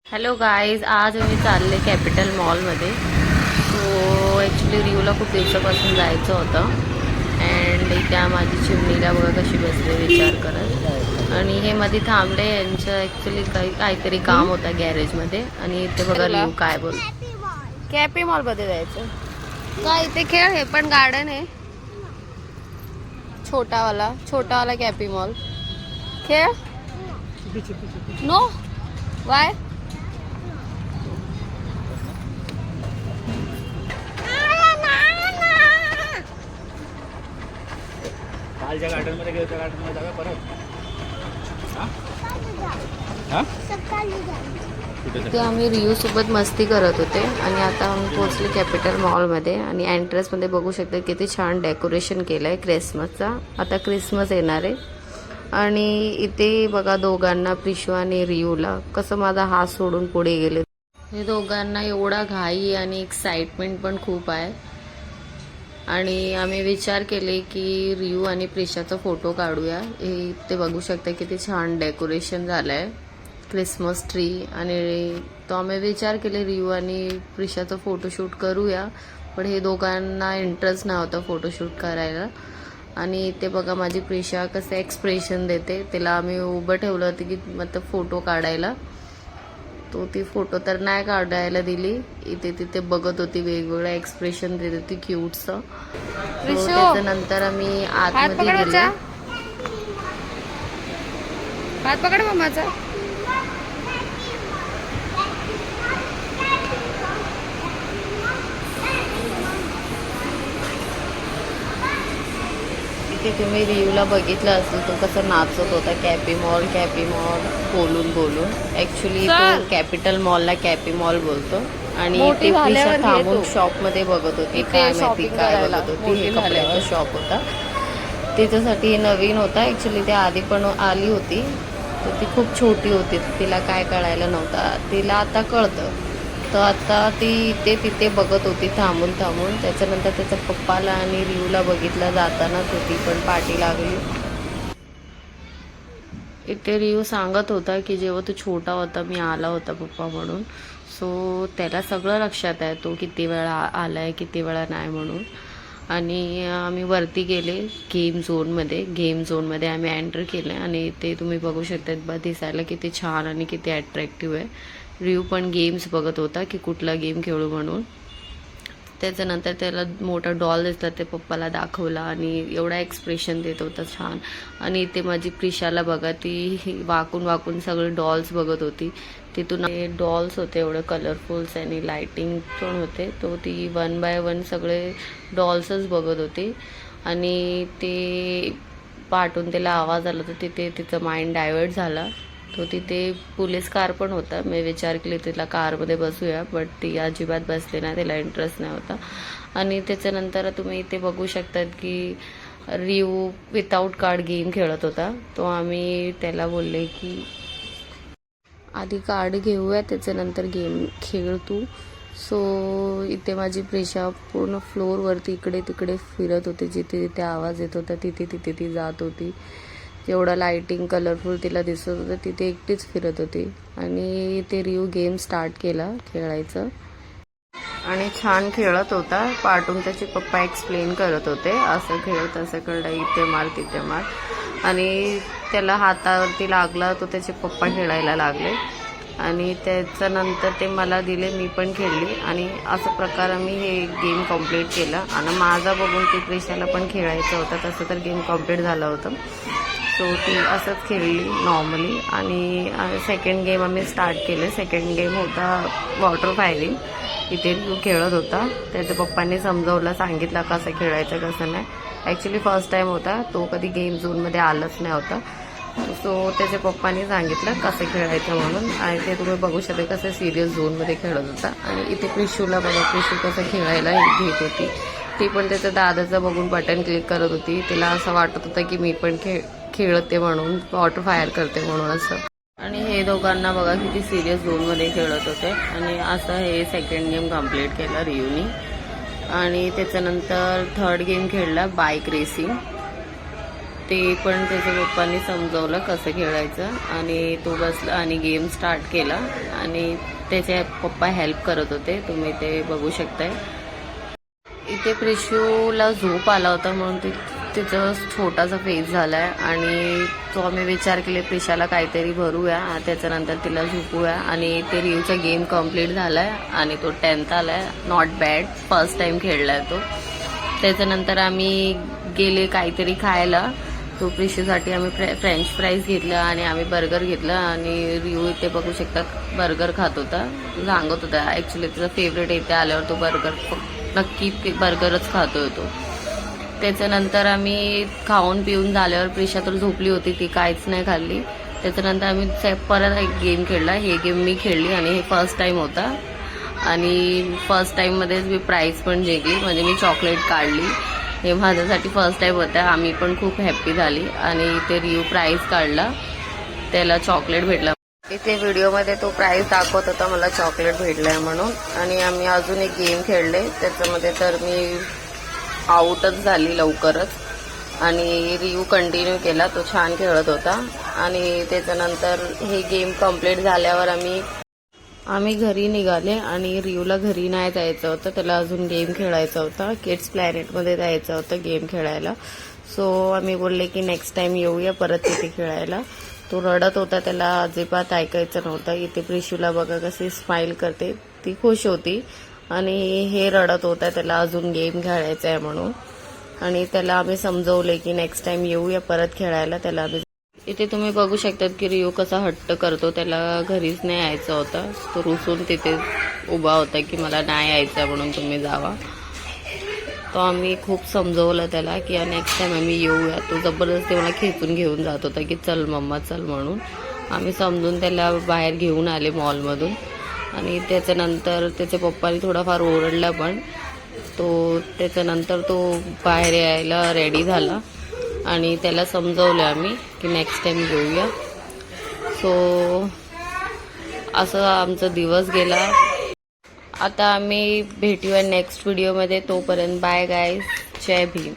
Hello guys, आज मी चालले capital मॉलमध्ये. सो ॲक्च्युली रिव्हला खूप दिवसापासून जायचं होतं. अँड इथे माझी चिमणीला बघा कशी बसले विचार करत. आणि हे मध्ये थांबले, यांचं ॲक्च्युली काहीतरी काम होतं गॅरेजमध्ये. आणि इथे बघा रिव्ह काय बोल. कॅपी मॉलमध्ये जायचं का? इथे खेळ, हे पण गार्डन आहे छोटावाला कॅपी मॉल. खेळ नो वाय. कालच्या गार्डनमध्ये गेलो त्या गार्डनमध्ये जाऊया परत. ते आम्ही रिव्ह सोबत मस्ती करत होते. आणि आता आम्ही पोहोचले कॅपिटल मॉलमध्ये. आणि एंट्रन्समध्ये बघू शकता किती छान डेकोरेशन केलं आहे क्रिसमसचा. आता क्रिसमस येणार आहे. आणि इथे बघा दोघांना, प्रिशू आणि रिव्हला, कसं माझा हात सोडून पुढे गेले. हे दोघांना एवढा घाई आणि एक्साइटमेंट पण खूप आहे. आणि आम्ही विचार केले की रिव्ह आणि प्रिशाचा फोटो काढूया. हे ते बघू शकता किती छान डेकोरेशन झालं आहे, क्रिसमस ट्री. आणि तो आम्ही विचार केले रिव्ह आणि प्रिशाचा फोटोशूट करूया. पण हे दोघांना इंटरेस्ट नव्हता फोटोशूट करायला. आणि ते बघा माझी प्रिशा कसं एक्सप्रेशन देते. तिला आम्ही उभं ठेवलं होतं की मतलब फोटो काढायला. तो ती फोटो तर नाही काढायला दिली. इथे तिथे बघत होती, वेगवेगळं एक्सप्रेशन देत होती क्यूटचं. त्याच्यानंतर आम्ही आतमध्ये गेले. हात पकड मम्माचा. इथे तुम्ही रिव्हला बघितलं असेल, तो कसं नाचत होता कॅपी मॉल बोलून बोलून. ऍक्च्युली तो कॅपिटल मॉलला कॅपी मॉल बोलतो. आणि ते प्रिशा थांबून शॉपमध्ये बघत होती, काय माहिती काय बघत होती. हे कपड्याचा शॉप होता, त्याच्यासाठी हे नवीन होता. ऍक्च्युली ते आधी पण आली होती, तर ती खूप छोटी होती, तिला काय कळायला नव्हता. तिला आता कळतं. तर आता ती तिथे बघत होती थांबून. त्याच्यानंतर त्याच्या पप्पाला आणि रिव्हला बघितलं जाताना, तो ती पण पाठी लागली. इथे रिव्ह सांगत होता की जेव्हा तो छोटा होता मी आला होता पप्पा म्हणून. सो त्याला सगळं लक्षात आहे, तो किती वेळा आलाय किती वेळा नाही म्हणून. आणि आम्ही वरती गेले गेम झोनमध्ये आम्ही एंटर केलं. आणि ते तुम्ही बघू शकता दिसायला किती छान आणि किती अट्रॅक्टिव्ह आहे. रिव्ह पण गेम्स बघत होता की कुठला गेम खेळू म्हणून. त्याच्यानंतर त्याला मोठा डॉल दिसला, ते पप्पाला दाखवला आणि एवढा एक्सप्रेशन देत होता छान. आणि इथे माझी प्रिशाला बघा, ती वाकून सगळे डॉल्स बघत होती. तिथून डॉल्स होते एवढे कलरफुल्स आणि लाइटिंग पण होते. तो ती 1 बाय 1 सगळे डॉल्सच बघत होती. आणि ते पाठून त्याला आवाज आला, तर तिथे तिचं माइंड डायव्हर्ट झाला. तो तिथे पोलीस कार पण होता. मी विचार केले तिला कारमध्ये बसूया, बट ती अजिबात बसली नाही, तिला इंटरेस्ट नाही होता. आणि त्याच्यानंतर तुम्ही इथे बघू शकतात की रिव्ह विदाऊट कार्ड गेम खेळत होता. तो आम्ही त्याला बोलले की आधी कार्ड घेऊया, त्याच्यानंतर गेम खेळ तू. सो इथे माझी प्रिशा पूर्ण फ्लोअरवरती इकडे तिकडे फिरत होती. जिथे तिथे आवाज येत होता तिथे ती जात होती. जेवढं लाइटिंग कलरफुल तिला दिसत होतं तिथे एकटीच फिरत होती. आणि ते रिव्ह गेम स्टार्ट केला खेळायचं. आणि छान खेळत होता. पाठून त्याचे पप्पा एक्सप्लेन करत होते, असं खेळ तसं खेळ, इथे मार तिथे मार. आणि त्याला हातावरती लागला, तो त्याचे पप्पा खेळायला लागले. आणि त्याच्यानंतर ते मला दिले, मी पण खेळली. आणि असा प्रकार आम्ही हे गेम कम्प्लीट केला. आणि माझा बघून ती प्रिशाला पण खेळायचं होतं, तसं तर गेम कम्प्लीट झालं होतं. सो ती असंच खेळली नॉर्मली. आणि सेकंड गेम आम्ही स्टार्ट केले. सेकंड गेम होता वॉटर फायरिंग. इथे रिव्ह खेळत होता. त्याच्या पप्पांनी सांगितलं कसं खेळायचं कसं नाही. ॲक्च्युली फर्स्ट टाईम होता, तो कधी गेम झोनमध्ये आलाच नाही होता. सो त्याच्या पप्पांनी सांगितलं कसं खेळायचं म्हणून. आणि ते तुम्ही बघू शकता कसं सिरियस झोनमध्ये खेळत होता. आणि इथे प्रिशूला बघा, प्रिशू कसं खेळायला घेत होती. ती पण त्याच्या दादाचं बघून बटन क्लिक करत होती. तिला असं वाटत होतं की मी पण खेळते म्हणून, वॉटर फायर करते म्हणून असं. आणि हे दोघांना बघा किती सिरियस झोनमध्ये खेळत होते. आणि असं हे सेकंड गेम कम्प्लीट केला रिव्हनी. आणि त्याच्यानंतर थर्ड गेम खेळला बाईक रेसिंग. ते पण त्याच्या पप्पांनी समजवलं कसं खेळायचं आणि तो बसला आणि गेम स्टार्ट केला आणि त्याचे पप्पा हेल्प करत होते, तुम्ही ते बघू शकताय. इथे प्रिशूला झोप आला होता म्हणून तिचं छोटासा फेस झाला आहे आणि तो आम्ही विचार केले प्रिशाला काहीतरी भरूया, त्याच्यानंतर तिला झोपूया. आणि ते रिव्हचा गेम कंप्लीट झाला आहे आणि तो 10th आला आहे. नॉट बॅड, फर्स्ट टाईम खेळला आहे तो. त्याच्यानंतर आम्ही गेले काहीतरी खायला. तो प्रिशूसाठी आम्ही फ्रेंच फ्राईज घेतलं आणि आम्ही बर्गर घेतलं आणि रिव्ह इथे बघू शकता बर्गर खात होता. सांगत होता ॲक्च्युली त्याचा फेवरेट इथे आल्यावर तो बर्गर नक्की बर्गरच खातोय तो. त्याच्यानंतर आम्ही खाऊन पिऊन झाल्यावर प्रिशा तर झोपली होती, ती काहीच नाही खाल्ली. त्याच्यानंतर आम्ही परत एक गेम खेळला. हे गेम मी खेळली आणि हे फर्स्ट टाईम होता आणि फर्स्ट टाईममध्येच मी प्राईज पण जिंकली, म्हणजे मी चॉकलेट काढली. हे माझ्यासाठी फर्स्ट टाईम होता, आम्ही पण खूप हॅप्पी झाली. आणि ते रिव्ह प्राईज काढला, त्याला चॉकलेट भेटला. इथे व्हिडिओमध्ये तो प्राईज दाखवत होता मला चॉकलेट भेटलंय म्हणून. आणि आम्ही अजून एक गेम खेळले, त्याच्यामध्ये तर मी आऊटच झाली लवकरच आणि रिव्ह कंटिन्यू केला, तो छान खेळत होता. आणि त्याच्यानंतर हे गेम कंप्लीट झाल्यावर आम्ही घरी निघाले आणि रिव्हला घरी नाही जायचं होतं, त्याला अजून गेम खेळायचा होता. किड्स प्लॅनेटमध्ये जायचं होतं गेम खेळायला. सो आम्ही बोलले की नेक्स्ट टाइम येऊया परत तिथे खेळायला. तो रडत होता, त्याला अजिबात ऐकायचं नव्हतं. इथे प्रिशूला बघा कशी स्माईल करते, ती खुश होती. आणि हे रडत होता, त्याला अजून गेम खेळायचा आहे म्हणून. आणि त्याला आम्ही समजवले की नेक्स्ट टाइम येऊया परत खेळायला. त्याला आम्ही इथे तुम्ही बघू शकतात की रिओ कसा हट्ट करतो, त्याला घरीच नाही यायचं होतं. तो रुसून तिथे उभा होता की मला नाही यायचं म्हणून तुम्ही जावा. तो आम्ही खूप समजवलं त्याला की नेक्स्ट टाइम आम्ही येऊया. तो जबरदस्ती मला खेचून घेऊन जात होता की चल मम्मा चल म्हणून. आम्ही समजून त्याला बाहेर घेऊन आले मॉलमधून. आणि त्याच्यानंतर त्याच्या पप्पानी थोडाफार ओरडला पण त्याच्यानंतर तो बाहेर यायला रेडी झाला आणि त्याला समजवलं आम्ही की नेक्स्ट टाइम घेऊया. सो असं आमचा दिवस गेला. आता आम्ही भेटूया नेक्स्ट व्हिडिओमध्ये. तोपर्यंत बाय गाईज, जय भीम.